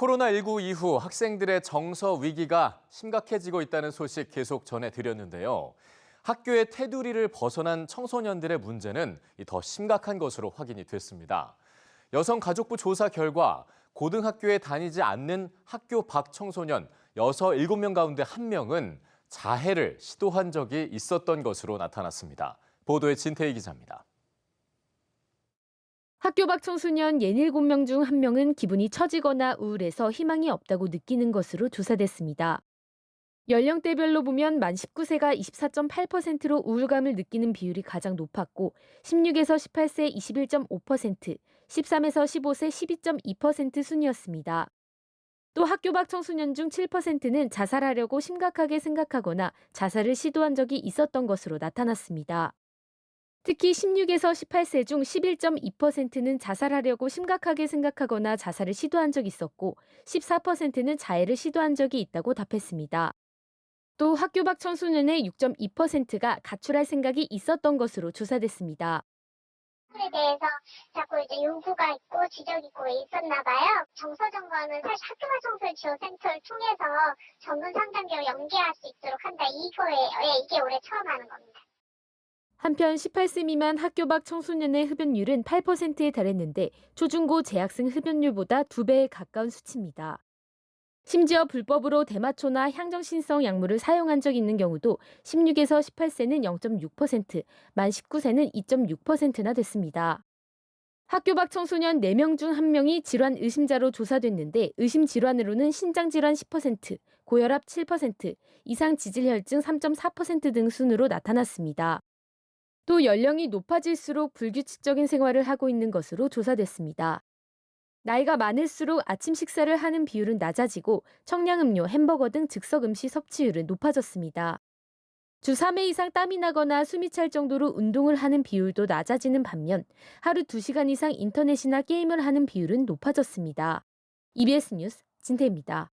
코로나19 이후 학생들의 정서 위기가 심각해지고 있다는 소식 계속 전해드렸는데요. 학교의 테두리를 벗어난 청소년들의 문제는 더 심각한 것으로 확인이 됐습니다. 여성가족부 조사 결과 고등학교에 다니지 않는 학교 밖 청소년 6, 7명 가운데 1명은 자해를 시도한 적이 있었던 것으로 나타났습니다. 보도에 진태희 기자입니다. 학교 밖 청소년 67명 중 1명은 기분이 처지거나 우울해서 희망이 없다고 느끼는 것으로 조사됐습니다. 연령대별로 보면 만 19세가 24.8%로 우울감을 느끼는 비율이 가장 높았고 16에서 18세 21.5%, 13에서 15세 12.2% 순이었습니다. 또 학교 밖 청소년 중 7%는 자살하려고 심각하게 생각하거나 자살을 시도한 적이 있었던 것으로 나타났습니다. 특히 16에서 18세 중 11.2%는 자살하려고 심각하게 생각하거나 자살을 시도한 적이 있었고 14%는 자해를 시도한 적이 있다고 답했습니다. 또 학교 밖 청소년의 6.2%가 가출할 생각이 있었던 것으로 조사됐습니다. 에 대해서 자꾸 이제 요구가 있고 지적이 있고 있었나 봐요. 정서점검은 사실 학교가 청소년 지원센터를 통해서 전문 상담기로 연계할 수 있도록 한다. 이거에 이게 올해 처음 하는 겁니다. 한편 18세 미만 학교 밖 청소년의 흡연율은 8%에 달했는데 초중고 재학생 흡연율보다 2배에 가까운 수치입니다. 심지어 불법으로 대마초나 향정신성 약물을 사용한 적이 있는 경우도 16에서 18세는 0.6%, 만 19세는 2.6%나 됐습니다. 학교 밖 청소년 4명 중 1명이 질환 의심자로 조사됐는데 의심 질환으로는 신장질환 10%, 고혈압 7%, 이상 지질혈증 3.4% 등 순으로 나타났습니다. 또 연령이 높아질수록 불규칙적인 생활을 하고 있는 것으로 조사됐습니다. 나이가 많을수록 아침 식사를 하는 비율은 낮아지고 청량음료, 햄버거 등 즉석 음식 섭취율은 높아졌습니다. 주 3회 이상 땀이 나거나 숨이 찰 정도로 운동을 하는 비율도 낮아지는 반면 하루 2시간 이상 인터넷이나 게임을 하는 비율은 높아졌습니다. EBS 뉴스 진태입니다.